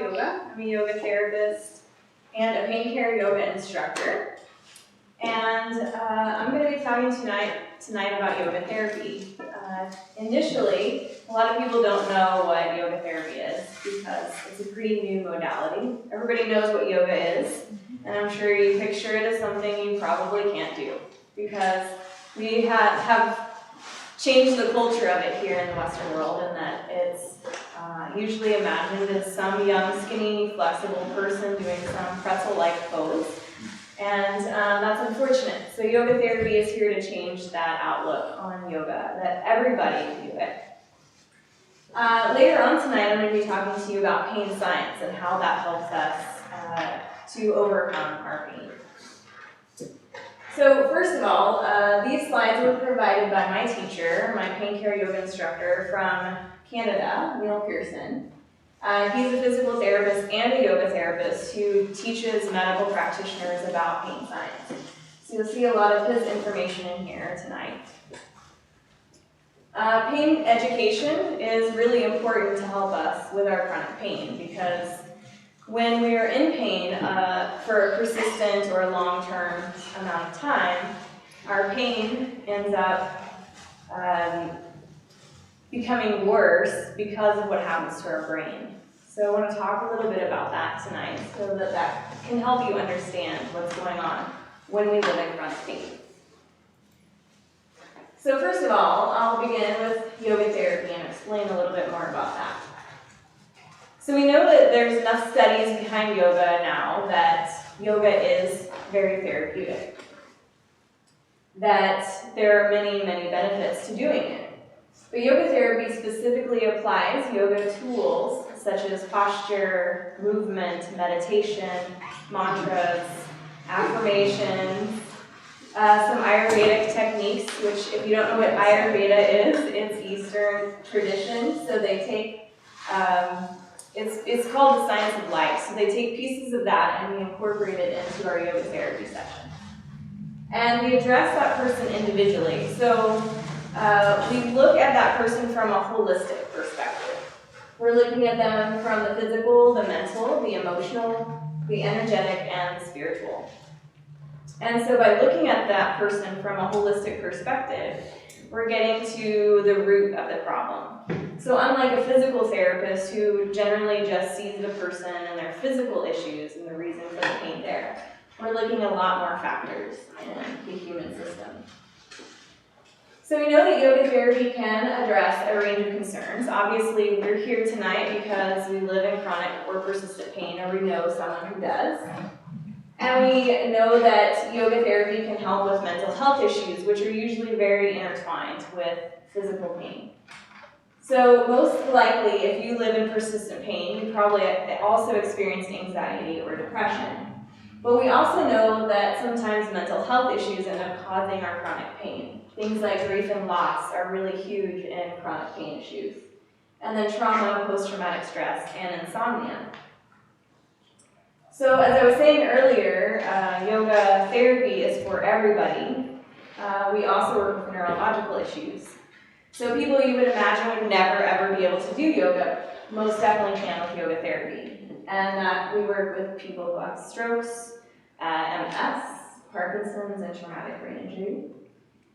yoga. I'm a yoga therapist and a pain care yoga instructor. And I'm going to be talking tonight about yoga therapy. Initially, a lot of people don't know what yoga therapy is because it's a pretty new modality. Everybody knows what yoga is, and I'm sure you picture it as something you probably can't do because we have changed the culture of it here in the Western world, in that it's usually imagined as some young, skinny, flexible person doing some pretzel-like pose. And that's unfortunate. So yoga therapy is here to change that outlook on yoga, that everybody can do it. Later on tonight, I'm going to be talking to you about pain science and how that helps us to overcome our pain. So first of all, these slides were provided by my teacher, my pain care yoga instructor from Canada, Neil Pearson. He's a physical therapist and a yoga therapist who teaches medical practitioners about pain science. So you'll see a lot of his information in here tonight. Pain education is really important to help us with our chronic pain because when we are in pain for a persistent or a long-term amount of time, our pain ends up becoming worse because of what happens to our brain. So I want to talk a little bit about that tonight so that can help you understand what's going on when we live in chronic pain. So first of all, I'll begin with yoga therapy and explain a little bit more about that. So we know that there's enough studies behind yoga now that yoga is very therapeutic, that there are many, many benefits to doing it. But yoga therapy specifically applies yoga tools such as posture, movement, meditation, mantras, affirmations, some Ayurvedic techniques, which if you don't know what Ayurveda is, it's Eastern tradition. So they take, it's called the science of life. So they take pieces of that and we incorporate it into our yoga therapy session. And we address that person individually. So we look at that person from a holistic perspective. We're looking at them from the physical, the mental, the emotional, the energetic, and the spiritual. And so by looking at that person from a holistic perspective, we're getting to the root of the problem. So unlike a physical therapist who generally just sees the person and their physical issues and the reason for the pain there, we're looking at a lot more factors in the human system. So we know that yoga therapy can address a range of concerns. Obviously, we're here tonight because we live in chronic or persistent pain, or we know someone who does. And we know that yoga therapy can help with mental health issues, which are usually very intertwined with physical pain. So most likely, if you live in persistent pain, you probably also experience anxiety or depression. But we also know that sometimes mental health issues end up causing our chronic pain. Things like grief and loss are really huge in chronic pain issues. And then trauma, post-traumatic stress, and insomnia. So as I was saying earlier, yoga therapy is for everybody. We also work with neurological issues. So people you would imagine would never ever be able to do yoga, most definitely can with yoga therapy. And we work with people who have strokes, MS, Parkinson's, and traumatic brain injury.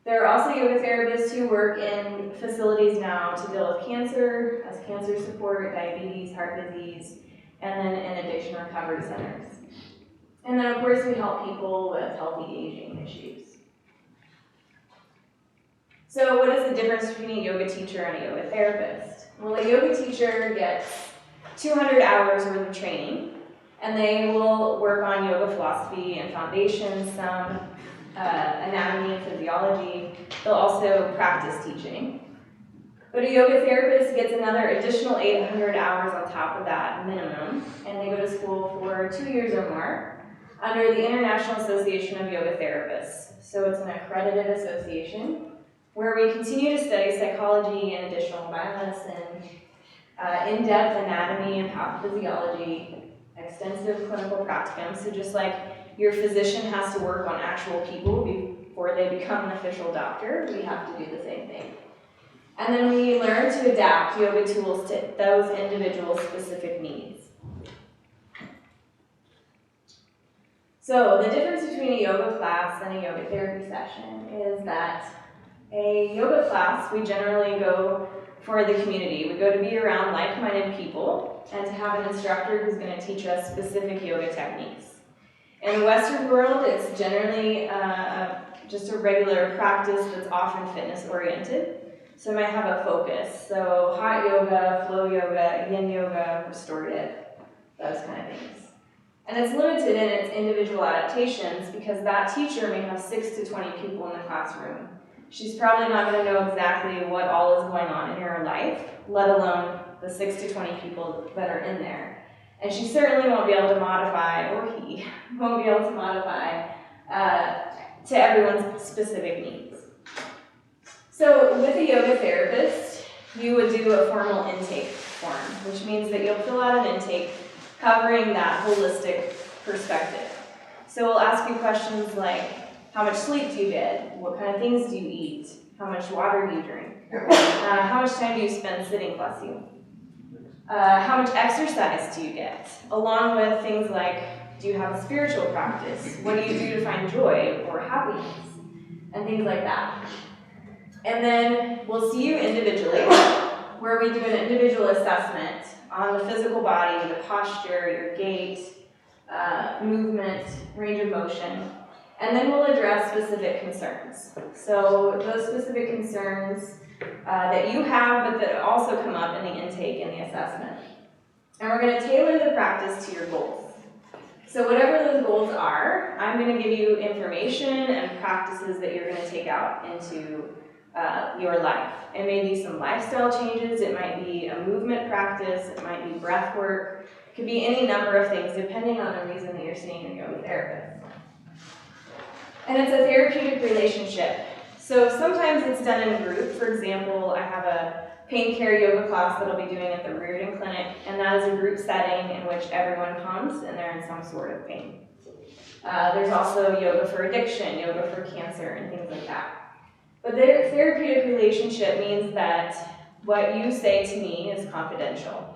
There are also yoga therapists who work in facilities now to deal with cancer, as cancer support, diabetes, heart disease, and then in addiction recovery centers. And then of course we help people with healthy aging issues. So what is the difference between a yoga teacher and a yoga therapist? Well, a yoga teacher gets 200 hours worth of training, and they will work on yoga philosophy and foundations, some anatomy and physiology. They'll also practice teaching. But a yoga therapist gets another additional 800 hours on top of that minimum, and they go to school for 2 years or more under the International Association of Yoga Therapists. So it's an accredited association where we continue to study psychology and additional biomedicine, in-depth anatomy and pathophysiology, extensive clinical practicum. So just like your physician has to work on actual people before they become an official doctor, we have to do the same thing. And then we learn to adapt yoga tools to those individual specific needs. So the difference between a yoga class and a yoga therapy session is that a yoga class, we generally go for the community. We go to be around like-minded people and to have an instructor who's going to teach us specific yoga techniques. In the Western world, it's generally just a regular practice that's often fitness-oriented. So it might have a focus. So hot yoga, flow yoga, yin yoga, restorative, those kind of things. And it's limited in its individual adaptations because that teacher may have 6 to 20 people in the classroom. She's probably not going to know exactly what all is going on in her life, let alone the 6 to 20 people that are in there. And she certainly won't be able to modify, or he won't be able to modify to everyone's specific needs. So with a yoga therapist, you would do a formal intake form, which means that you'll fill out an intake covering that holistic perspective. So we'll ask you questions like, how much sleep do you get? What kind of things do you eat? How much water do you drink? How much time do you spend sitting, bless you? How much exercise do you get? Along with things like, do you have a spiritual practice? What do you do to find joy or happiness? And things like that. And then we'll see you individually, where we do an individual assessment on the physical body, the posture, your gait, movement, range of motion. And then we'll address specific concerns. So those specific concerns that you have, but that also come up in the intake and the assessment. And we're going to tailor the practice to your goals. So whatever those goals are, I'm going to give you information and practices that you're going to take out into your life. It may be some lifestyle changes, it might be a movement practice, it might be breath work, it could be any number of things depending on the reason that you're seeing a yoga therapist. And it's a therapeutic relationship. So sometimes it's done in a group. For example, I have a pain care yoga class that I'll be doing at the Reardon Clinic, and that is a group setting in which everyone comes and they're in some sort of pain. There's also yoga for addiction, yoga for cancer, and things like that. But the therapeutic relationship means that what you say to me is confidential.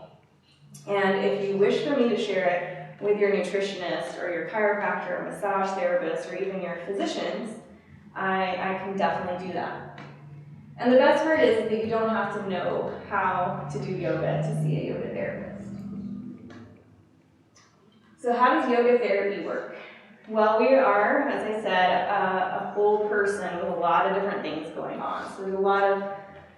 And if you wish for me to share it with your nutritionist or your chiropractor or massage therapist or even your physicians, I can definitely do that. And the best part is that you don't have to know how to do yoga to see a yoga therapist. So how does yoga therapy work? Well, we are, as I said, a whole person with a lot of different things going on. So there's a lot of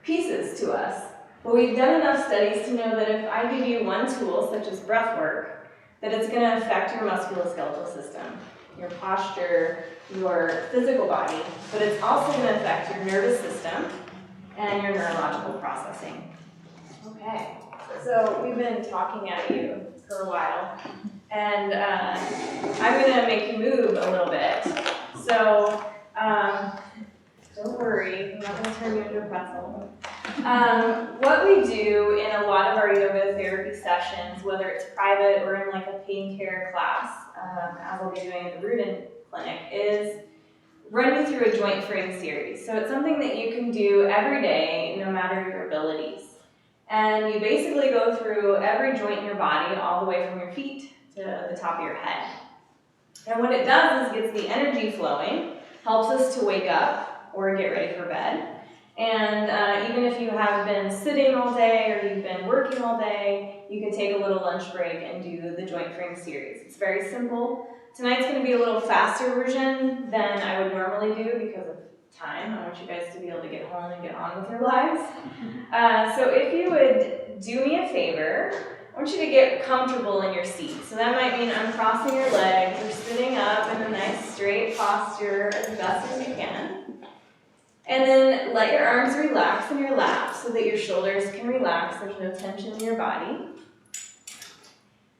pieces to us. But we've done enough studies to know that if I give you one tool, such as breath work, that it's going to affect your musculoskeletal system, your posture, your physical body, but it's also going to affect your nervous system and your neurological processing. Okay, so we've been talking at you for a while, and I'm going to make you move a little bit. So don't worry, I'm not going to turn you into a pretzel. What we do in a lot of our yoga therapy sessions, whether it's private or in like a pain care class, as I'll be doing at the Reardon Clinic, is run you through a joint frame series. So it's something that you can do every day, no matter your abilities. And you basically go through every joint in your body, all the way from your feet to the top of your head. And what it does is gets the energy flowing, helps us to wake up or get ready for bed. And even if you have been sitting all day or you've been working all day, you can take a little lunch break and do the joint frame series. It's very simple. Tonight's going to be a little faster version than I would normally do because of time. I want you guys to be able to get home and get on with your lives. So if you would do me a favor, I want you to get comfortable in your seat. So that might mean uncrossing your legs or sitting up in a nice straight posture as best as you can. And then let your arms relax in your lap so that your shoulders can relax. There's no tension in your body.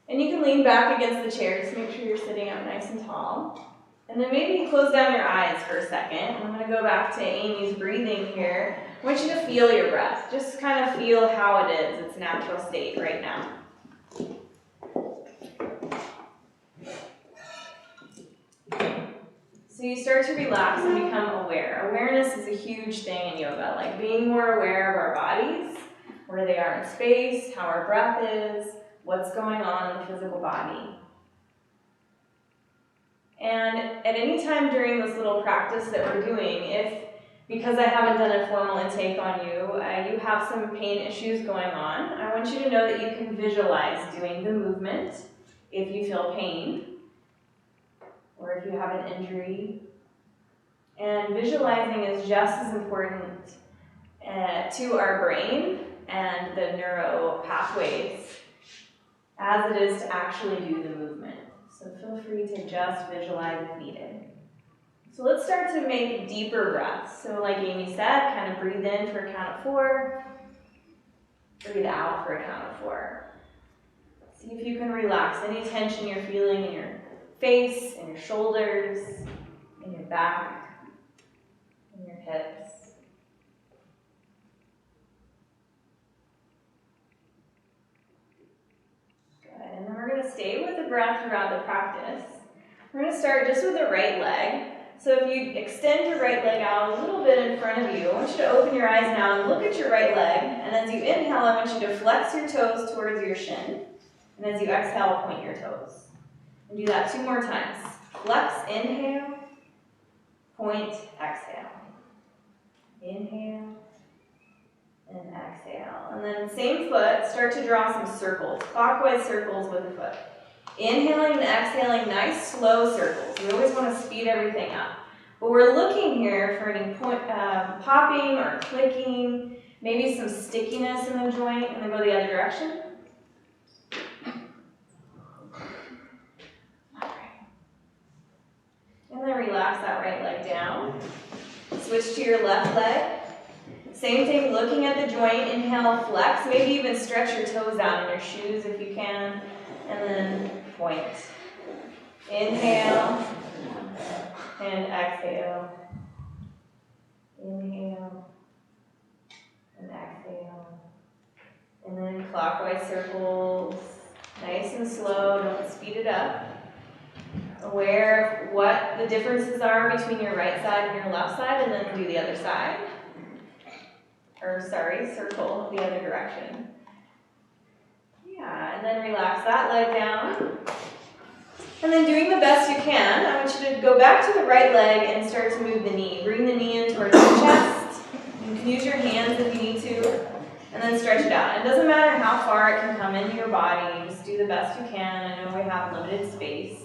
And you can lean back against the chair. Just make sure you're sitting up nice and tall. And then maybe close down your eyes for a second. I'm going to go back to Amy's breathing here. I want you to feel your breath. Just kind of feel how it is, its natural state right now. So you start to relax and become aware. Awareness is a huge thing in yoga, like being more aware of our bodies, where they are in space, how our breath is, what's going on in the physical body. And at any time during this little practice that we're doing, because I haven't done a formal intake on you, you have some pain issues going on, I want you to know that you can visualize doing the movement if you feel pain, or if you have an injury. And visualizing is just as important to our brain and the neuro pathways as it is to actually do the movement. So feel free to just visualize if needed. So let's start to make deeper breaths. So like Amy said, kind of breathe in for a count of 4. Breathe out for a count of 4. See if you can relax any tension you're feeling in your face, in your shoulders, in your back, in your hips. And then we're going to stay with the breath throughout the practice. We're going to start just with the right leg. So if you extend your right leg out a little bit in front of you, I want you to open your eyes now and look at your right leg. And as you inhale, I want you to flex your toes towards your shin. And as you exhale, point your toes. And do that 2 more times. Flex, inhale, point, exhale. Inhale. And exhale. And then same foot, start to draw some circles, clockwise circles with the foot. Inhaling and exhaling, nice slow circles. We always want to speed everything up. But we're looking here for any popping or clicking, maybe some stickiness in the joint, and then go the other direction. All right. And then relax that right leg down. Switch to your left leg. Same thing, looking at the joint, inhale, flex, maybe even stretch your toes out in your shoes if you can, and then point. Inhale, and exhale. Inhale, and exhale. And then clockwise circles, nice and slow, don't speed it up. Aware of what the differences are between your right side and your left side, and then do the other side. Circle the other direction. Yeah, and then relax that leg down. And then doing the best you can, I want you to go back to the right leg and start to move the knee. Bring the knee in towards your chest. You can use your hands if you need to. And then stretch it out. It doesn't matter how far it can come into your body. Just do the best you can. I know we have limited space.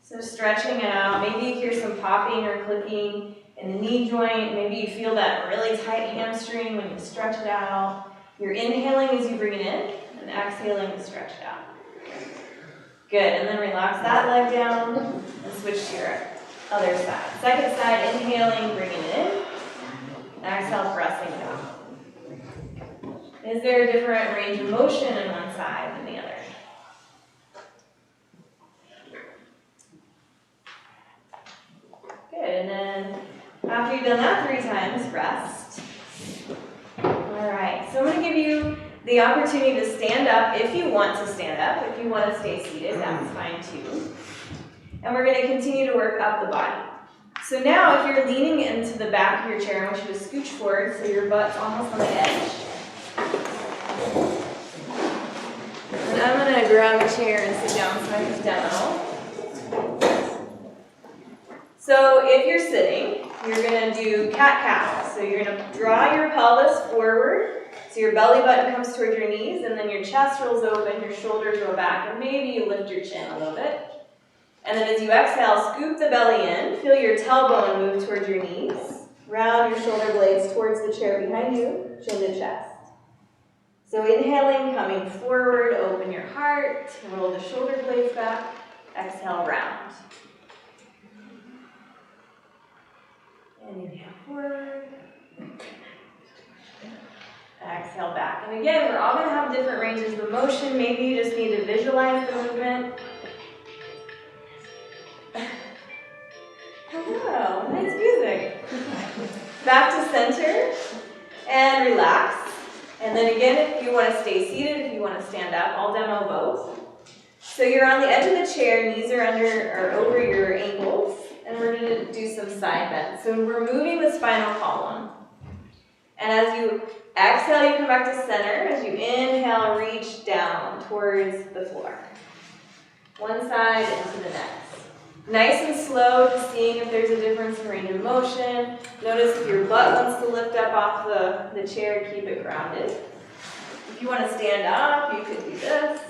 So stretching it out. Maybe you hear some popping or clicking in the knee joint. Maybe you feel that really tight hamstring when you stretch it out. You're inhaling as you bring it in and exhaling to stretch it out. Good, and then relax that leg down and switch to your other side. Second side, inhaling, bringing it in. Exhale, pressing it out. Is there a different range of motion in one side than the other? Good, and then after you've done that 3 times, rest. All right, so I'm going to give you the opportunity to stand up if you want to stand up. If you want to stay seated, that's fine too. And we're going to continue to work up the body. So now if you're leaning into the back of your chair, I want you to scooch forward so your butt's almost on the edge. And I'm going to grab a chair and sit down so I can demo. So if you're sitting, you're going to do cat-cow. So you're going to draw your pelvis forward, so your belly button comes towards your knees, and then your chest rolls open, your shoulders go back, and maybe you lift your chin a little bit. And then as you exhale, scoop the belly in, feel your tailbone move towards your knees, round your shoulder blades towards the chair behind you, chin to chest. So inhaling, coming forward, open your heart, roll the shoulder blades back, exhale, round. And inhale forward. Exhale back. And again, we're all going to have different ranges of motion. Maybe you just need to visualize the movement. Hello, nice music. Back to center and relax. And then again, if you want to stay seated, if you want to stand up, I'll demo both. So you're on the edge of the chair, knees are under or over your ankles. And we're going to do some side bends. So we're moving the spinal column. And as you exhale, you come back to center. As you inhale, reach down towards the floor. One side into the next. Nice and slow, just seeing if there's a difference in range of motion. Notice if your butt wants to lift up off the chair, keep it grounded. If you want to stand up, you could do this.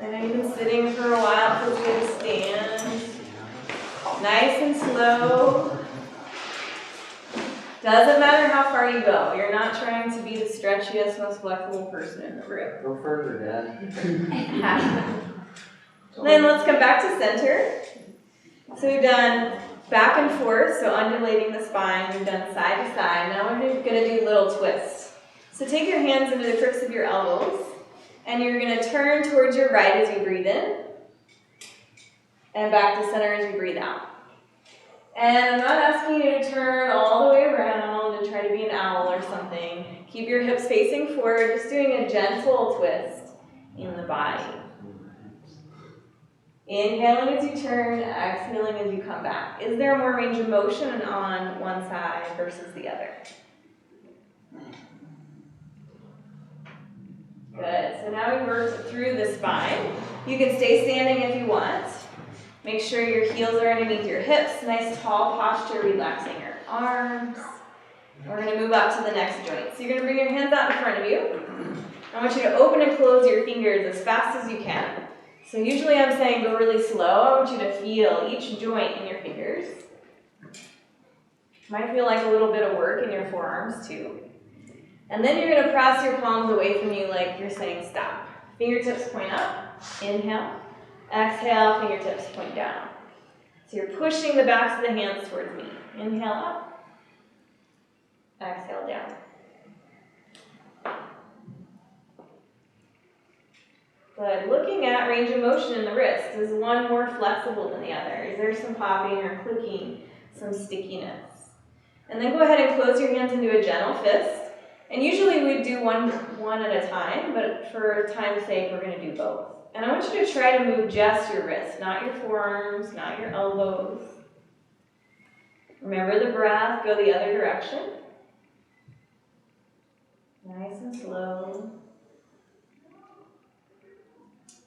I know you've been sitting for a while, it feels good to stand. Nice and slow. Doesn't matter how far you go. You're not trying to be the stretchiest, most flexible person in the room. Go further, Dad. Then let's come back to center. So we've done back and forth, so undulating the spine. We've done side to side. Now we're going to do little twists. So take your hands into the crooks of your elbows, and you're going to turn towards your right as you breathe in, and back to center as you breathe out. And I'm not asking you to turn all the way around and try to be an owl or something. Keep your hips facing forward, just doing a gentle twist in the body. Inhaling as you turn, exhaling as you come back. Is there more range of motion on one side versus the other? Good. So now we worked through the spine. You can stay standing if you want. Make sure your heels are underneath your hips. Nice tall posture, relaxing your arms. We're going to move up to the next joint. So you're going to bring your hands out in front of you. I want you to open and close your fingers as fast as you can. So usually I'm saying go really slow. I want you to feel each joint in your fingers. Might feel like a little bit of work in your forearms too. And then you're going to press your palms away from you like you're saying stop. Fingertips point up. Inhale. Exhale, fingertips point down. So you're pushing the backs of the hands towards me. Inhale up. Exhale down. Good. Looking at range of motion in the wrist. Is one more flexible than the other? Is there some popping or clicking, some stickiness? And then go ahead and close your hands into a gentle fist. And usually we do one at a time, but for time's sake, we're going to do both. And I want you to try to move just your wrists, not your forearms, not your elbows. Remember the breath, go the other direction. Nice and slow.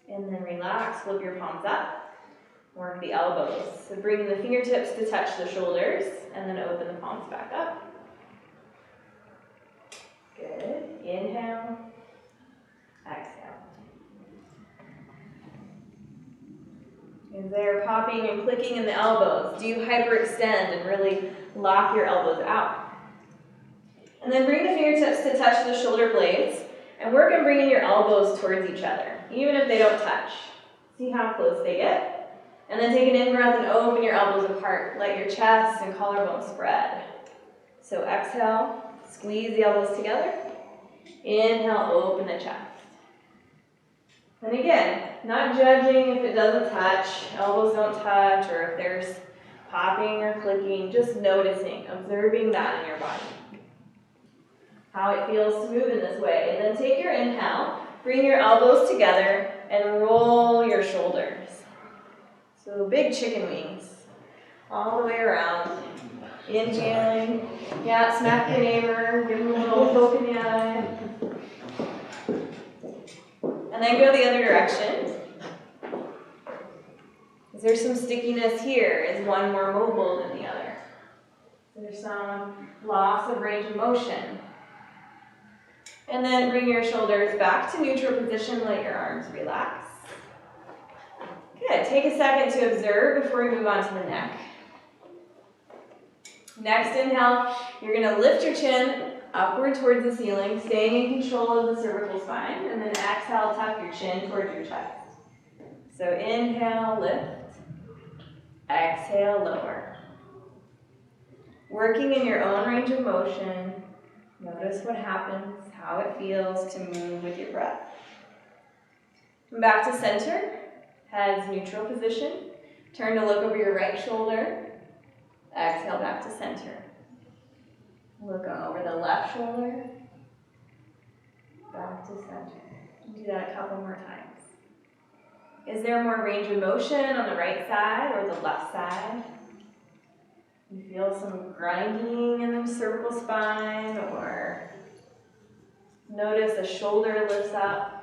And then relax, flip your palms up. Work the elbows. So bring the fingertips to touch the shoulders, and then open the palms back up. Good. Inhale. Exhale. Is there popping and clicking in the elbows? Do you hyperextend and really lock your elbows out? And then bring the fingertips to touch the shoulder blades, and work on bringing your elbows towards each other, even if they don't touch. See how close they get? And then take an in-breath and open your elbows apart. Let your chest and collarbone spread. So exhale, squeeze the elbows together. Inhale, open the chest. And again, not judging if it doesn't touch, elbows don't touch, or if there's popping or clicking, just noticing, observing that in your body. How it feels to move in this way. And then take your inhale, bring your elbows together, and roll your shoulders. So big chicken wings, all the way around. Inhaling, yeah, smack your neighbor, give him a little poke in the eye. And then go the other direction. Is there some stickiness here? Is one more mobile than the other? Is there some loss of range of motion? And then bring your shoulders back to neutral position, let your arms relax. Good, take a second to observe before we move on to the neck. Next inhale, you're going to lift your chin upward towards the ceiling, staying in control of the cervical spine, and then exhale, tuck your chin towards your chest. So inhale, lift, exhale, lower. Working in your own range of motion, notice what happens, how it feels to move with your breath. Back to center, head's neutral position. Turn to look over your right shoulder. Exhale back to center. Look over the left shoulder. Back to center. Do that a couple more times. Is there more range of motion on the right side or the left side? You feel some grinding in the cervical spine, or notice the shoulder lifts up.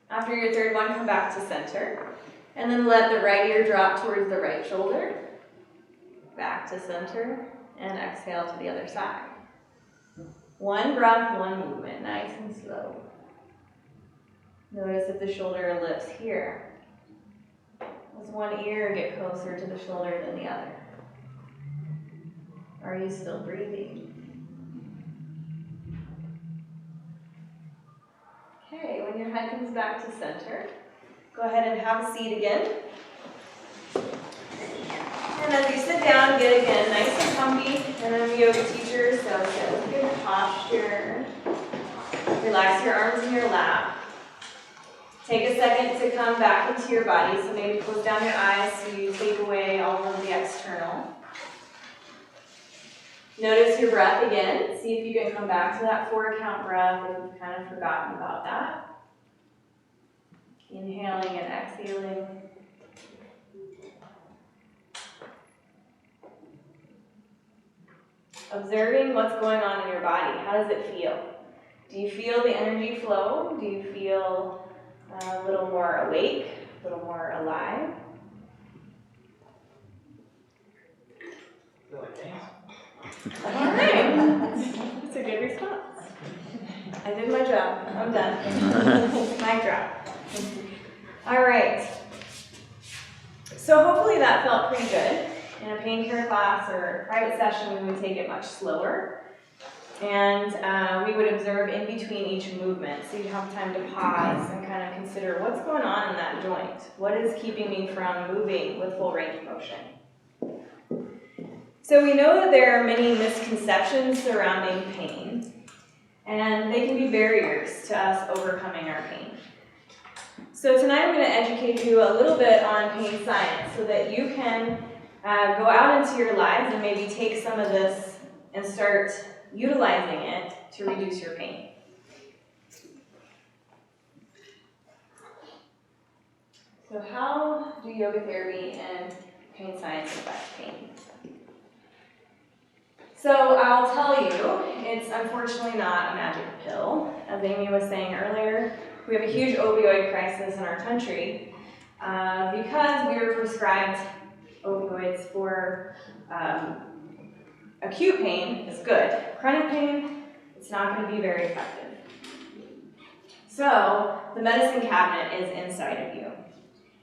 After your third one, come back to center. And then let the right ear drop towards the right shoulder. Back to center. And exhale to the other side. One breath, one movement. Nice and slow. Notice if the shoulder lifts here. Does one ear get closer to the shoulder than the other? Are you still breathing? Okay, when your head comes back to center, go ahead and have a seat again. And as you sit down, get again nice and comfy. And I'm a yoga teacher, so sit with good posture. Relax your arms in your lap. Take a second to come back into your body. So maybe close down your eyes so you take away all of the external. Notice your breath again. See if you can come back to that 4-count breath if you've kind of forgotten about that. Inhaling and exhaling. Observing what's going on in your body. How does it feel? Do you feel the energy flow? Do you feel a little more awake, a little more alive? Feel like dance? All right. That's a good response. I did my job. I'm done. Mic drop. All right. So hopefully that felt pretty good. In a pain care class or a private session, we would take it much slower. And we would observe in between each movement. So you'd have time to pause and kind of consider what's going on in that joint. What is keeping me from moving with full range of motion? So we know that there are many misconceptions surrounding pain. And they can be barriers to us overcoming our pain. So tonight I'm going to educate you a little bit on pain science so that you can go out into your lives and maybe take some of this and start utilizing it to reduce your pain. So how do yoga therapy and pain science affect pain? So I'll tell you, it's unfortunately not a magic pill. As Amy was saying earlier, we have a huge opioid crisis in our country because we were prescribed opioids for acute pain is good. Chronic pain, it's not going to be very effective. So the medicine cabinet is inside of you.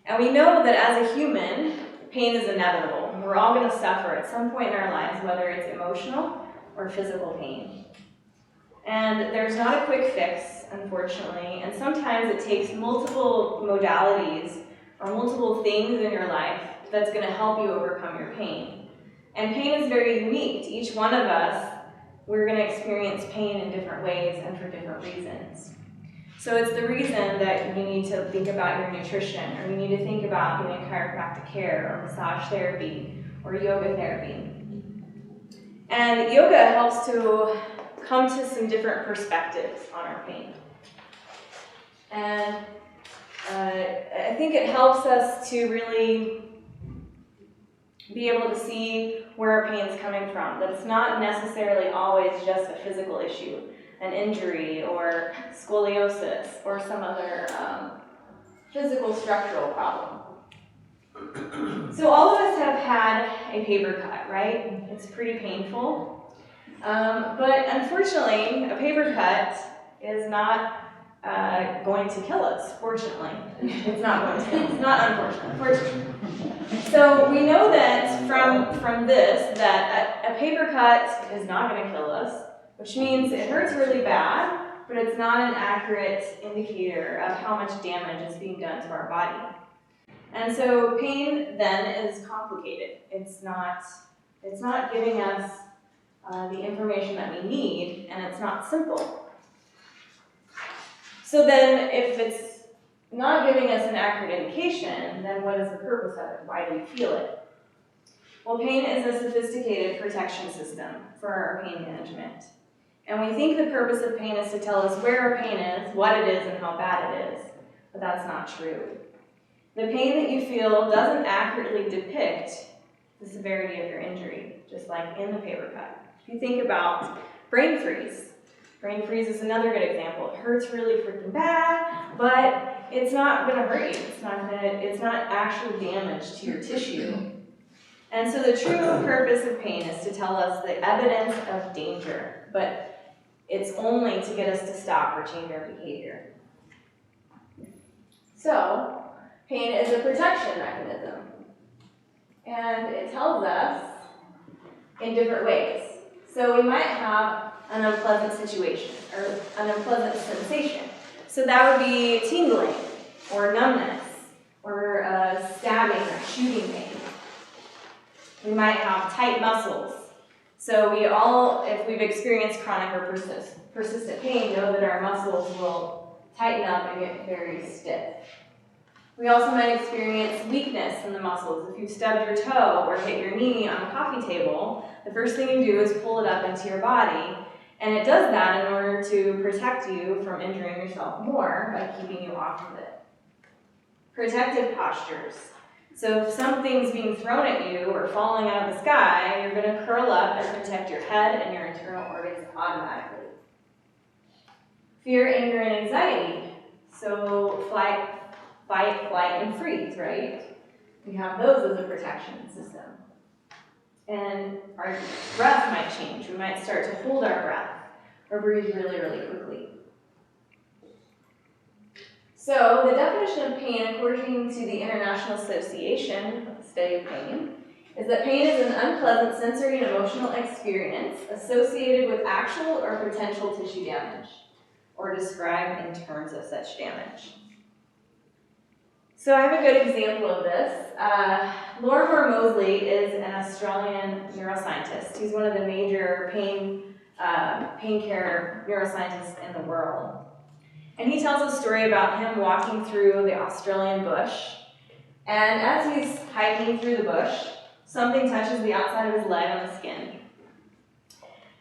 And we know that as a human, pain is inevitable. We're all going to suffer at some point in our lives, whether it's emotional or physical pain. And there's not a quick fix, unfortunately, and sometimes it takes multiple modalities or multiple things in your life that's going to help you overcome your pain. And pain is very unique. To each one of us, we're going to experience pain in different ways and for different reasons. So it's the reason that you need to think about your nutrition, or you need to think about doing chiropractic care, or massage therapy, or yoga therapy. And yoga helps to come to some different perspectives on our pain. And I think it helps us to really be able to see where our pain is coming from, that it's not necessarily always just a physical issue, an injury or scoliosis or some other physical structural problem. So all of us have had a paper cut, right? It's pretty painful. But unfortunately, a paper cut is not going to kill us, fortunately. It's not going to kill us, not unfortunately, fortunately. So we know that from this, that a paper cut is not going to kill us, which means it hurts really bad, but it's not an accurate indicator of how much damage is being done to our body. And so pain then is complicated. It's not giving us the information that we need, and it's not simple. So then if it's not giving us an accurate indication, then what is the purpose of it? Why do we feel it? Well, pain is a sophisticated protection system for our pain management. And we think the purpose of pain is to tell us where our pain is, what it is, and how bad it is. But that's not true. The pain that you feel doesn't accurately depict the severity of your injury, just like in the paper cut. If you think about brain freeze. Brain freeze is another good example. It hurts really freaking bad, but it's not gonna hurt you. It's not actual damage to your tissue. And so the true purpose of pain is to tell us the evidence of danger, but it's only to get us to stop or change our behavior. So, pain is a protection mechanism. And it tells us in different ways. So we might have an unpleasant situation or an unpleasant sensation. So that would be tingling or numbness or stabbing or shooting pain. We might have tight muscles. So we all, if we've experienced chronic or persistent pain, know that our muscles will tighten up and get very stiff. We also might experience weakness in the muscles. If you've stubbed your toe or hit your knee on a coffee table, the first thing you do is pull it up into your body, and it does that in order to protect you from injuring yourself more by keeping you off of it. Protective postures. So if something's being thrown at you or falling out of the sky, you're going to curl up and protect your head and your internal organs automatically. Fear, anger, and anxiety. So fight, flight, and freeze, right? We have those as a protection system. And our breath might change. We might start to hold our breath or breathe really, really quickly. So the definition of pain, according to the International Association of the Study of Pain, is that pain is an unpleasant sensory and emotional experience associated with actual or potential tissue damage, or described in terms of such damage. So I have a good example of this. Lorimer Moseley is an Australian neuroscientist. He's one of the major pain care neuroscientists in the world. And he tells a story about him walking through the Australian bush. And as he's hiking through the bush, something touches the outside of his leg on the skin.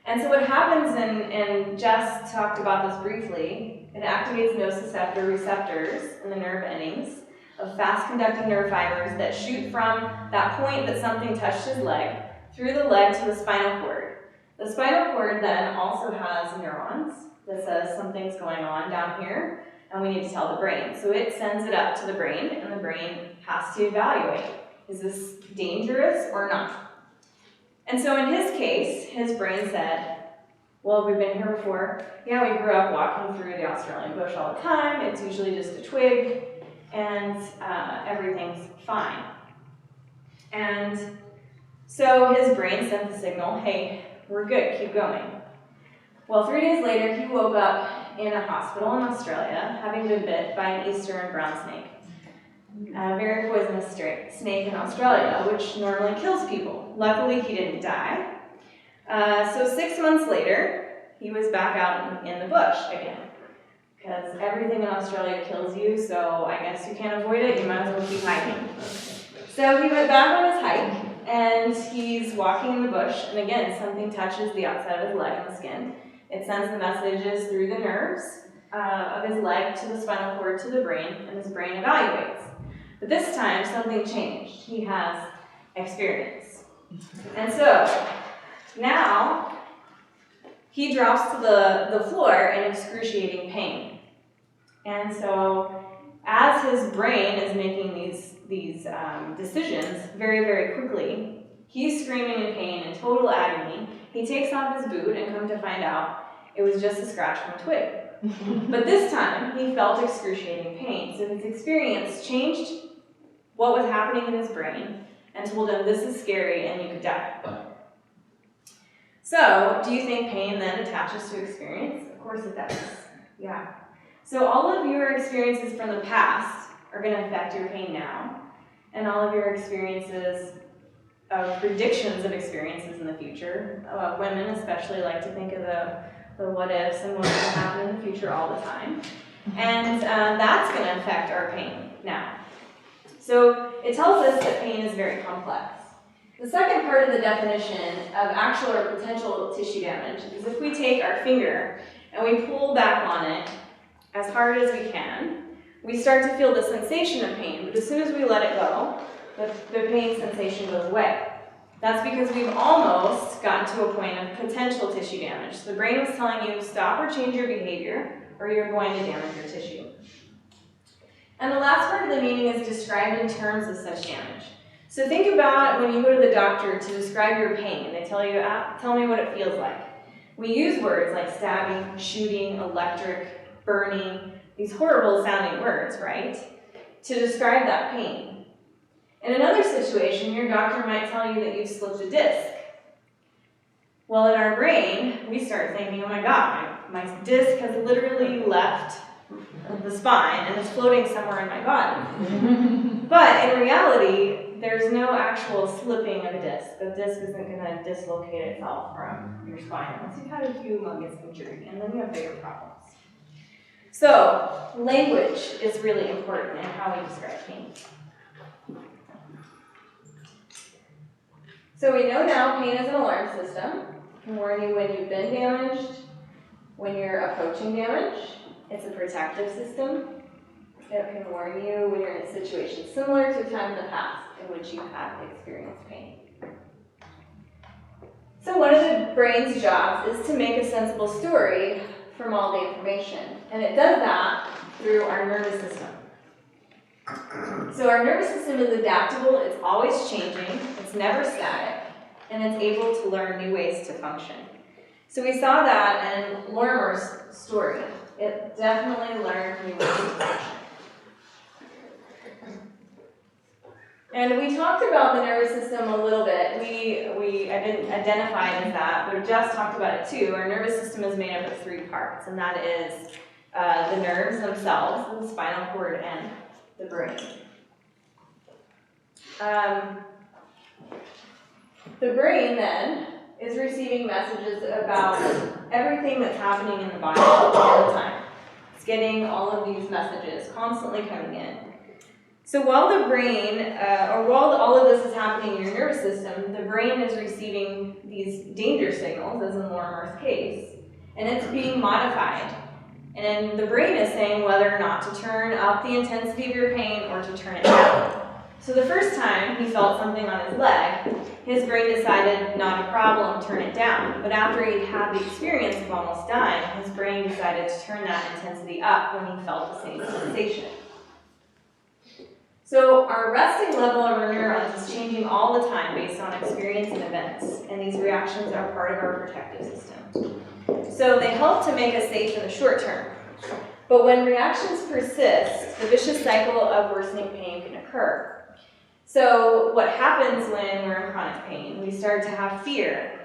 And so what happens, and Jess talked about this briefly, it activates nociceptor receptors in the nerve endings of fast-conducting nerve fibers that shoot from that point that something touched his leg through the leg to the spinal cord. The spinal cord then also has neurons that says something's going on down here, and we need to tell the brain. So it sends it up to the brain, and the brain has to evaluate, is this dangerous or not? And so in his case, his brain said, well, have we been here before? Yeah, we grew up walking through the Australian bush all the time. It's usually just a twig, and everything's fine. And so his brain sent the signal, hey, we're good, keep going. Well, 3 days later, he woke up in a hospital in Australia, having been bit by an eastern brown snake. A very poisonous snake in Australia, which normally kills people. Luckily, he didn't die. So 6 months later, he was back out in the bush again, because everything in Australia kills you, so I guess you can't avoid it, you might as well keep hiking. So he went back on his hike, and he's walking in the bush, and again, something touches the outside of his leg and the skin. It sends the messages through the nerves of his leg to the spinal cord to the brain, and his brain evaluates. But this time, something changed. He has experience. And so, now, he drops to the floor in excruciating pain. And so, as his brain is making these decisions very, very quickly, he's screaming in pain in total agony. He takes off his boot and come to find out it was just a scratch from a twig. But this time, he felt excruciating pain. So his experience changed what was happening in his brain and told him this is scary and you could die. So, do you think pain then attaches to experience? Of course it does. Yeah. So all of your experiences from the past are going to affect your pain now. And all of your experiences, predictions of experiences in the future. Women especially like to think of the what ifs and what's going to happen in the future all the time. And that's going to affect our pain now. So it tells us that pain is very complex. The second part of the definition of actual or potential tissue damage is if we take our finger and we pull back on it as hard as we can, we start to feel the sensation of pain, but as soon as we let it go, the pain sensation goes away. That's because we've almost gotten to a point of potential tissue damage. So the brain was telling you, stop or change your behavior, or you're going to damage your tissue. And the last part of the meaning is described in terms of such damage. So think about when you go to the doctor to describe your pain. They tell you, tell me what it feels like. We use words like stabbing, shooting, electric, burning, these horrible sounding words, right? To describe that pain. In another situation, your doctor might tell you that you've slipped a disc. Well, in our brain, we start thinking, oh my God, my disc has literally left the spine and is floating somewhere in my body. But in reality, there's no actual slipping of a disc. The disc isn't going to dislocate itself from your spine unless you've had a humongous injury, and then you have bigger problems. So, language is really important in how we describe pain. So we know now pain is an alarm system. It can warn you when you've been damaged, when you're approaching damage. It's a protective system. It can warn you when you're in a situation similar to a time in the past in which you have experienced pain. So one of the brain's jobs is to make a sensible story from all the information. And it does that through our nervous system. So our nervous system is adaptable, it's always changing, it's never static, and it's able to learn new ways to function. So we saw that in Lorimer's story. It definitely learned new ways to function. And we talked about the nervous system a little bit. I didn't identify it as that, but Jess talked about it too. Our nervous system is made up of 3 parts, and that is the nerves themselves, the spinal cord, and the brain. The brain then is receiving messages about everything that's happening in the body all the time. It's getting all of these messages constantly coming in. So while the brain, while all of this is happening in your nervous system, the brain is receiving these danger signals, as in Lorimer's case, and it's being modified. And the brain is saying whether or not to turn up the intensity of your pain or to turn it down. So the first time he felt something on his leg, his brain decided, not a problem, turn it down. But after he'd had the experience of almost dying, his brain decided to turn that intensity up when he felt the same sensation. So our resting level of our neurons is changing all the time based on experience and events, and these reactions are part of our protective system. So they help to make us safe in the short term. But when reactions persist, the vicious cycle of worsening pain can occur. So what happens when we're in chronic pain? We start to have fear.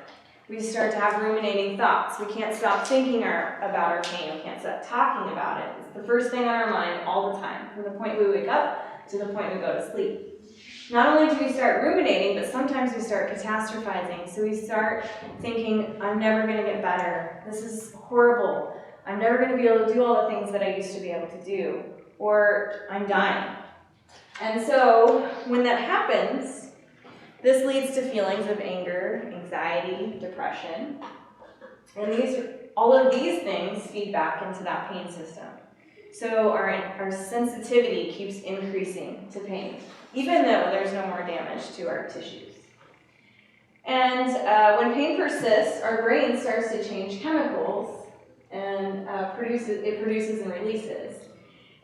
We start to have ruminating thoughts. We can't stop thinking about our pain. We can't stop talking about it. It's the first thing on our mind all the time, from the point we wake up to the point we go to sleep. Not only do we start ruminating, but sometimes we start catastrophizing. So we start thinking, I'm never going to get better. This is horrible. I'm never going to be able to do all the things that I used to be able to do. Or I'm dying. And so when that happens, this leads to feelings of anger, anxiety, depression. And all of these things feed back into that pain system. So our sensitivity keeps increasing to pain, even though there's no more damage to our tissues. And when pain persists, our brain starts to change chemicals and produces and releases.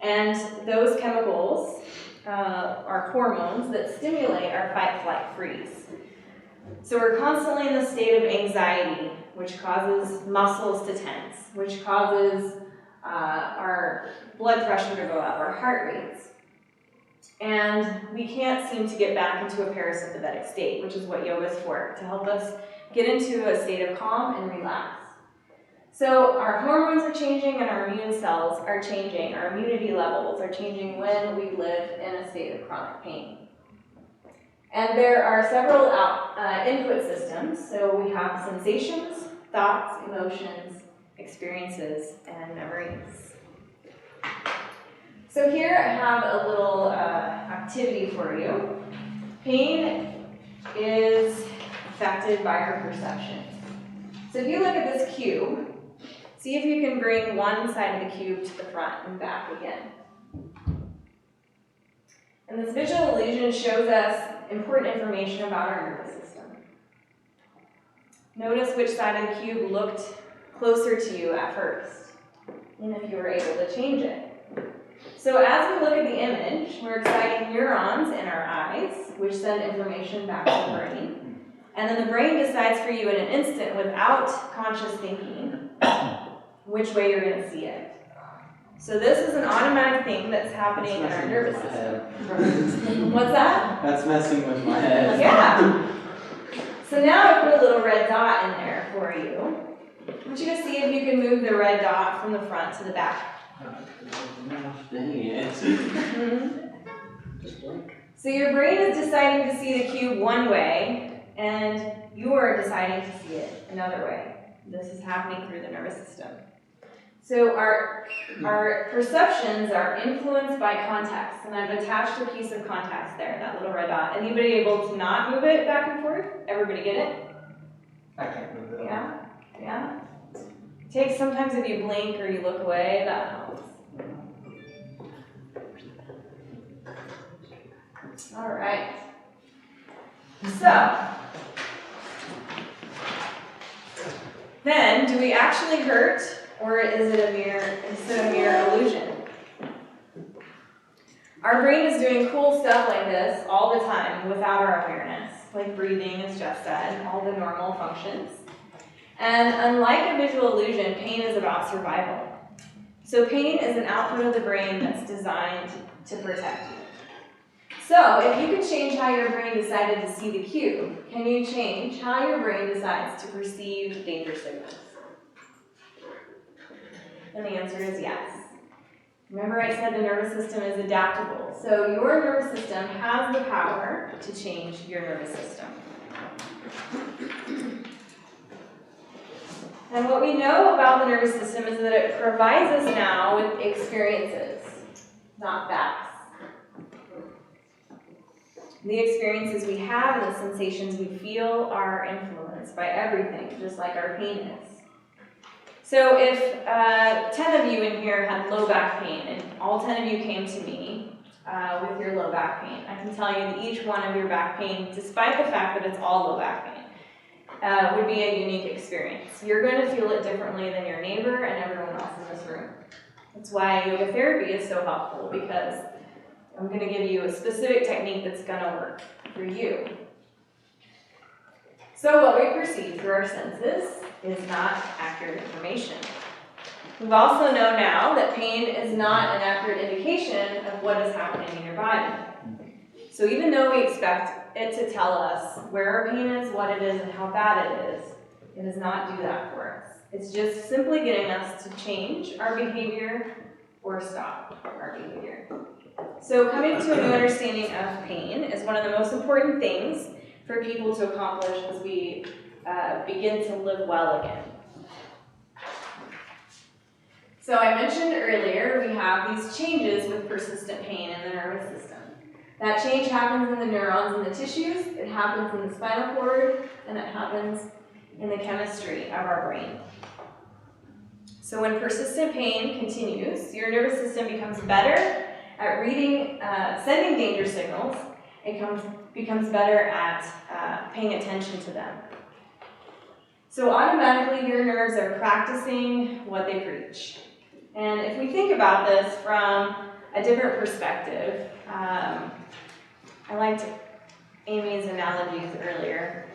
And those chemicals are hormones that stimulate our fight, flight, freeze. So we're constantly in the state of anxiety, which causes muscles to tense, which causes our blood pressure to go up, our heart rates. And we can't seem to get back into a parasympathetic state, which is what yoga is for, to help us get into a state of calm and relax. So our hormones are changing and our immune cells are changing. Our immunity levels are changing when we live in a state of chronic pain. And there are several input systems. So we have sensations, thoughts, emotions, experiences, and memories. So here I have a little activity for you. Pain is affected by our perception. So if you look at this cube, see if you can bring one side of the cube to the front and back again. And this visual illusion shows us important information about our nervous system. Notice which side of the cube looked closer to you at first, and if you were able to change it. So as we look at the image, we're exciting neurons in our eyes, which send information back to the brain. And then the brain decides for you in an instant, without conscious thinking, which way you're going to see it. So this is an automatic thing that's happening in our nervous system. What's that? That's messing with my head. Yeah. So now I put a little red dot in there for you. I want you to see if you can move the red dot from the front to the back. Dang it. So your brain is deciding to see the cube one way, and you are deciding to see it another way. This is happening through the nervous system. So our perceptions are influenced by context, and I've attached a piece of context there, that little red dot. Anybody able to not move it back and forth? Everybody get it? I can't move it. Yeah? Yeah? It takes sometimes if you blink or you look away, that helps. All right. So, then, do we actually hurt, or is it a mere illusion? Our brain is doing cool stuff like this all the time without our awareness, like breathing, as Jeff said, all the normal functions. And unlike a visual illusion, pain is about survival. So pain is an output of the brain that's designed to protect you. So if you could change how your brain decided to see the cube, can you change how your brain decides to perceive danger signals? And the answer is yes. Remember I said the nervous system is adaptable. So your nervous system has the power to change your nervous system. And what we know about the nervous system is that it provides us now with experiences, not facts. The experiences we have and the sensations we feel are influenced by everything, just like our pain is. So if 10 of you in here had low back pain, and all 10 of you came to me with your low back pain, I can tell you that each one of your back pain, despite the fact that it's all low back pain, would be a unique experience. You're going to feel it differently than your neighbor and everyone else in this room. That's why yoga therapy is so helpful, because I'm going to give you a specific technique that's going to work for you. So what we perceive through our senses is not accurate information. We also know now that pain is not an accurate indication of what is happening in your body. So even though we expect it to tell us where our pain is, what it is, and how bad it does not do that for us. It's just simply getting us to change our behavior or stop our behavior. So coming to a new understanding of pain is one of the most important things for people to accomplish as we begin to live well again. So I mentioned earlier we have these changes with persistent pain in the nervous system. That change happens in the neurons and the tissues, it happens in the spinal cord, and it happens in the chemistry of our brain. So when persistent pain continues, your nervous system becomes better at reading, sending danger signals. It becomes better at paying attention to them. So automatically your nerves are practicing what they preach. And if we think about this from a different perspective, I liked Amy's analogies earlier.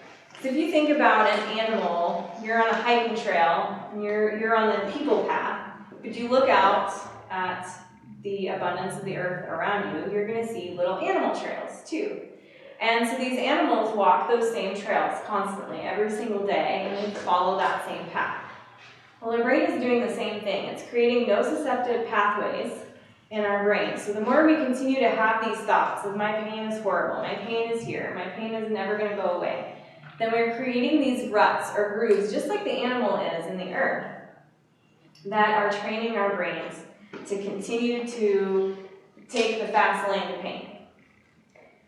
So if you think about an animal, you're on a hiking trail, and you're on the people path, but you look out at the abundance of the earth around you, you're going to see little animal trails too. And so these animals walk those same trails constantly, every single day, and they follow that same path. Well, our brain is doing the same thing. It's creating nociceptive pathways in our brain. So the more we continue to have these thoughts of my pain is horrible, my pain is here, my pain is never going to go away, then we're creating these ruts or grooves, just like the animal is in the earth, that are training our brains to continue to take the fast lane to pain.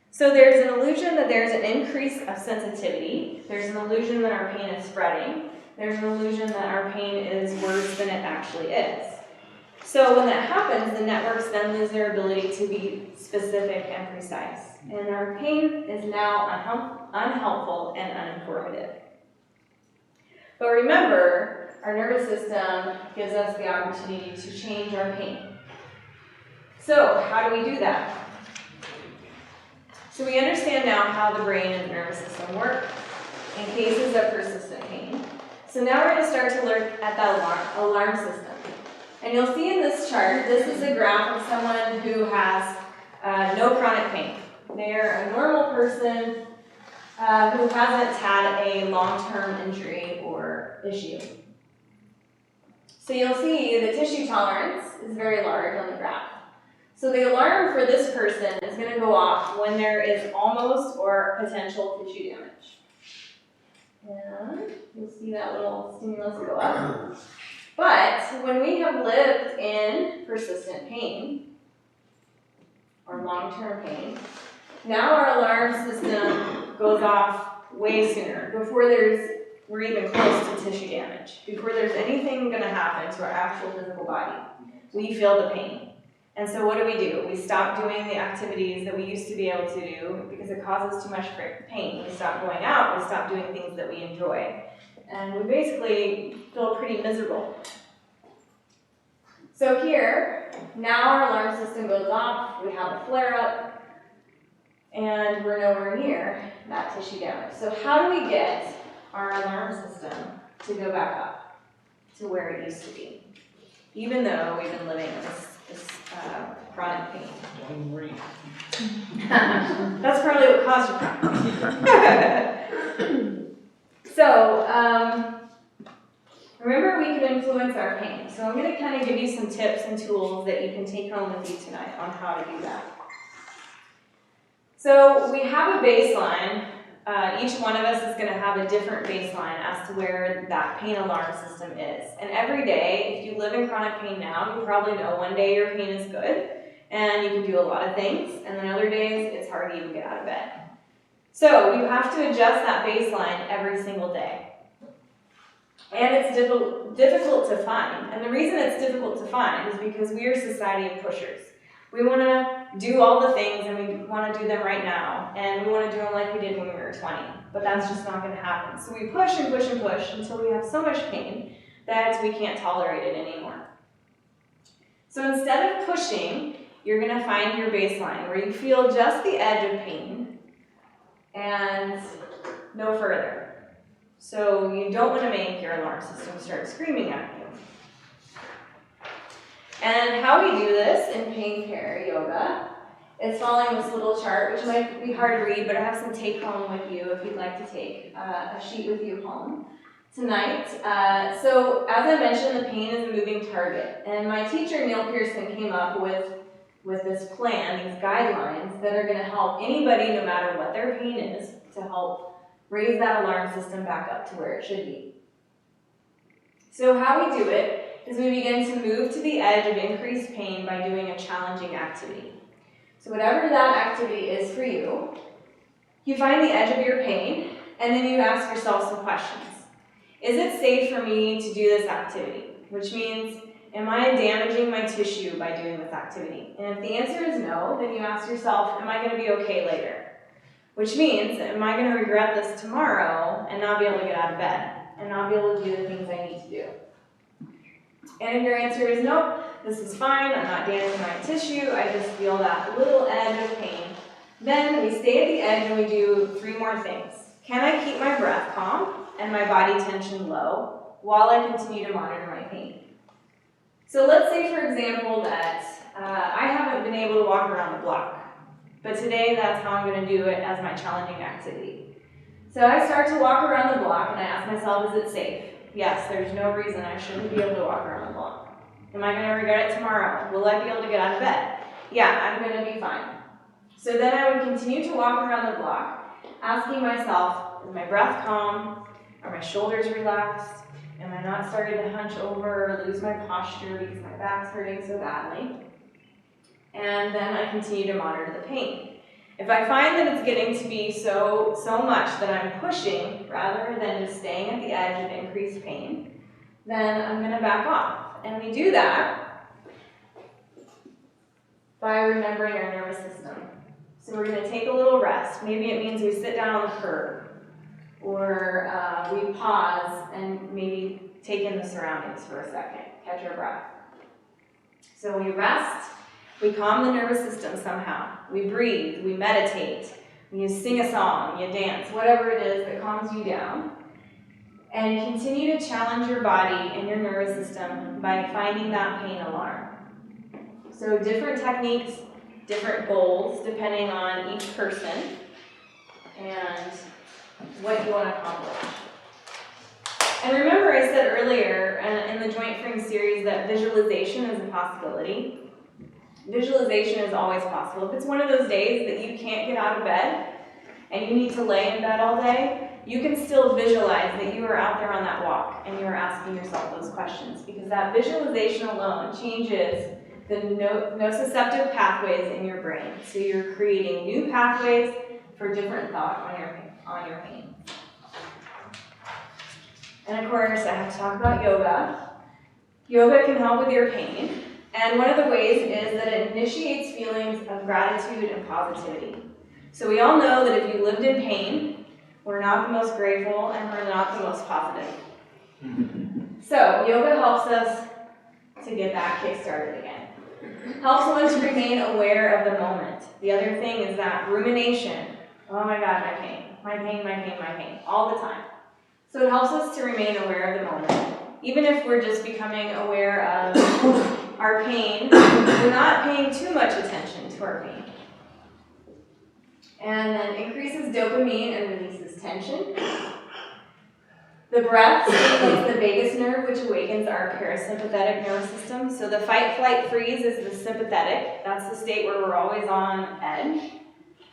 So there's an illusion that there's an increase of sensitivity. There's an illusion that our pain is spreading. There's an illusion that our pain is worse than it actually is. So when that happens, the networks then lose their ability to be specific and precise. And our pain is now unhelpful and uninformative. But remember, our nervous system gives us the opportunity to change our pain. So how do we do that? So we understand now how the brain and the nervous system work in cases of persistent pain. So now we're going to start to look at that alarm system. And you'll see in this chart, this is a graph of someone who has no chronic pain. They're a normal person who hasn't had a long-term injury or issue. So you'll see the tissue tolerance is very large on the graph. So the alarm for this person is going to go off when there is almost or potential tissue damage. And you'll see that little stimulus go up. But when we have lived in persistent pain, or long-term pain, now our alarm system goes off way sooner, before we're even close to tissue damage, before there's anything going to happen to our actual physical body. We feel the pain. And so what do? We stop doing the activities that we used to be able to do because it causes too much pain. We stop going out, we stop doing things that we enjoy. And we basically feel pretty miserable. So here, now our alarm system goes off, we have a flare-up, and we're nowhere near that tissue damage. So how do we get our alarm system to go back up to where it used to be, even though we've been living in this chronic pain? That's probably what caused your problem. So, remember, we can influence our pain. So I'm going to kind of give you some tips and tools that you can take home with you tonight on how to do that. So we have a baseline. Each one of us is going to have a different baseline as to where that pain alarm system is. And every day, if you live in chronic pain now, you probably know one day your pain is good and you can do a lot of things, and then other days it's hard to even get out of bed. So you have to adjust that baseline every single day. And it's difficult to find. And the reason it's difficult to find is because we are a society of pushers. We want to do all the things and we want to do them right now. And we want to do them like we did when we were 20. But that's just not going to happen. So we push and push and push until we have so much pain that we can't tolerate it anymore. So instead of pushing, you're going to find your baseline where you feel just the edge of pain and no further. So you don't want to make your alarm system start screaming at you. And how we do this in pain care yoga is following this little chart, which might be hard to read, but I have some take home with you if you'd like to take a sheet with you home tonight. So as I mentioned, the pain is a moving target. And my teacher, Neil Pearson, came up with this plan, these guidelines that are going to help anybody, no matter what their pain is, to help raise that alarm system back up to where it should be. So how we do it is we begin to move to the edge of increased pain by doing a challenging activity. So whatever that activity is for you, you find the edge of your pain, and then you ask yourself some questions. Is it safe for me to do this activity? Which means, am I damaging my tissue by doing this activity? And if the answer is no, then you ask yourself, am I going to be okay later? Which means, am I going to regret this tomorrow and not be able to get out of bed and not be able to do the things I need to do? And if your answer is nope, this is fine, I'm not damaging my tissue, I just feel that little edge of pain, then we stay at the edge and we do 3 more things. Can I keep my breath calm and my body tension low while I continue to monitor my pain? So let's say, for example, that I haven't been able to walk around the block. But today, that's how I'm going to do it as my challenging activity. So I start to walk around the block and I ask myself, is it safe? Yes, there's no reason I shouldn't be able to walk around the block. Am I going to regret it tomorrow? Will I be able to get out of bed? Yeah, I'm going to be fine. So then I would continue to walk around the block, asking myself, is my breath calm? Are my shoulders relaxed? Am I not starting to hunch over or lose my posture because my back's hurting so badly? And then I continue to monitor the pain. If I find that it's getting to be so much that I'm pushing rather than just staying at the edge of increased pain, then I'm going to back off. And we do that by remembering our nervous system. So we're going to take a little rest. Maybe it means we sit down on the curb, or we pause and maybe take in the surroundings for a second, catch our breath. So we rest, We calm the nervous system somehow. We breathe, we meditate, you sing a song, you dance, whatever it is that calms you down. And continue to challenge your body and your nervous system by finding that pain alarm. So different techniques, different goals, depending on each person and what you want to accomplish. And remember I said earlier in the Joint Frame series that visualization is a possibility. Visualization is always possible. If it's one of those days that you can't get out of bed and you need to lay in bed all day, you can still visualize that you are out there on that walk and you are asking yourself those questions, because that visualization alone changes the nociceptive pathways in your brain. So you're creating new pathways for different thought on your pain. And of course, I have to talk about yoga. Yoga can help with your pain. And one of the ways is that it initiates feelings of gratitude and positivity. So we all know that if you lived in pain, we're not the most grateful and we're not the most positive. So yoga helps us to get that kick started again. Helps one to remain aware of the moment. The other thing is that rumination. Oh my God, my pain, all the time. So it helps us to remain aware of the moment. Even if we're just becoming aware of our pain, we're not paying too much attention to our pain. And then increases dopamine and releases tension. The breath stimulates the vagus nerve, which awakens our parasympathetic nervous system. So the fight, flight, freeze is the sympathetic. That's the state where we're always on edge.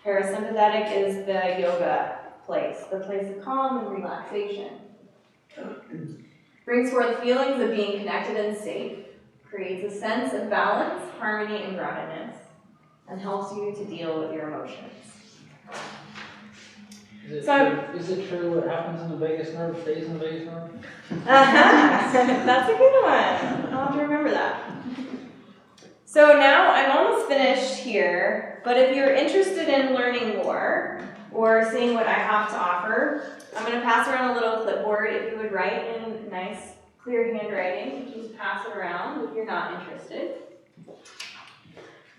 Parasympathetic is the yoga place, the place of calm and relaxation. Brings forth feelings of being connected and safe. Creates a sense of balance, harmony, and groundedness. And helps you to deal with your emotions. Is it true what happens in the vagus nerve stays in the vagus nerve? That's a good one. I'll have to remember that. So now I'm almost finished here, but if you're interested in learning more or seeing what I have to offer, I'm going to pass around a little clipboard. If you would write in nice, clear handwriting, just pass it around if you're not interested.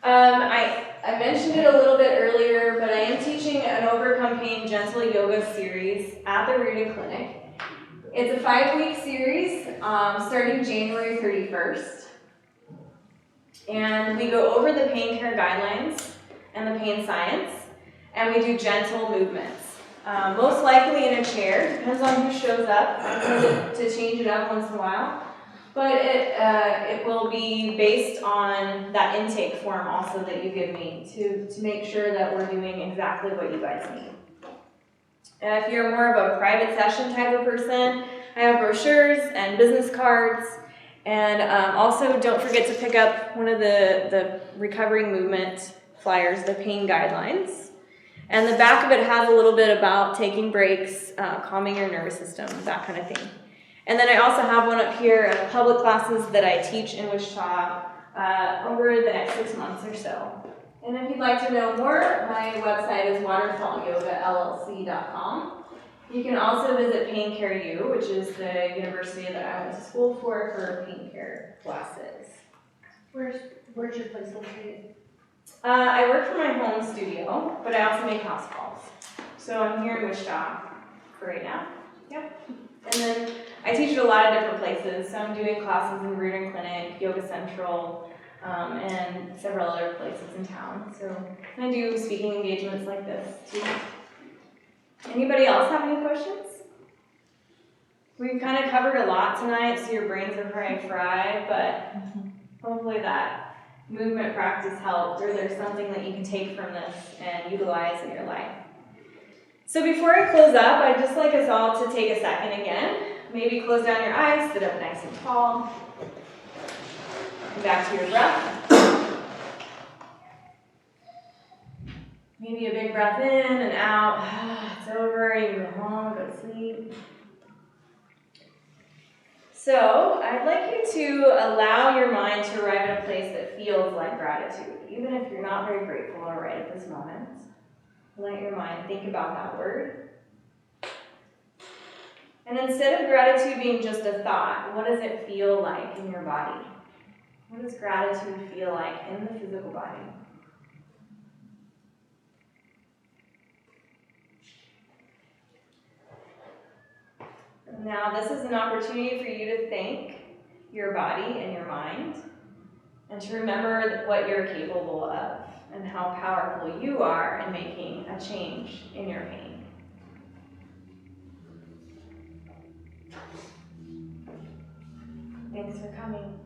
I mentioned it a little bit earlier, but I am teaching an Overcome Pain Gentle Yoga series at the Rita Clinic. It's a 5-week series starting January 31st. And we go over the pain care guidelines and the pain science, and we do gentle movements. Most likely in a chair, depends on who shows up. I'm going to change it up once in a while. But it will be based on that intake form also that you give me to make sure that we're doing exactly what you guys need. And if you're more of a private session type of person, I have brochures and business cards. And also don't forget to pick up one of the recovering movement flyers, the pain guidelines. And the back of it has a little bit about taking breaks, calming your nervous system, that kind of thing. And then I also have one up here in the public classes that I teach in Wichita over the next 6 months or so. And if you'd like to know more, my website is waterfallyogallc.com. You can also visit Pain Care U, which is the university that I went to school for pain care classes. Where's your place located? I work from my home studio, but I also make house calls. So I'm here in Wichita for right now. Yep. And then I teach at a lot of different places. So I'm doing classes in the Reardon Clinic, Yoga Central, and several other places in town. So I do speaking engagements like this too. Anybody else have any questions? We've kind of covered a lot tonight, so your brains are probably fried, but hopefully that movement practice helped, or there's something that you can take from this and utilize in your life. So before I close up, I'd just like us all to take a second again. Maybe close down your eyes, sit up nice and tall. Come back to your breath. Maybe a big breath in and out. It's over, you go home, go to sleep. So I'd like you to allow your mind to arrive at a place that feels like gratitude, even if you're not very grateful right at this moment. Let your mind think about that word. And instead of gratitude being just a thought, what does it feel like in your body? What does gratitude feel like in the physical body? Now, this is an opportunity for you to thank your body and your mind, and to remember what you're capable of and how powerful you are in making a change in your pain. Thanks for coming.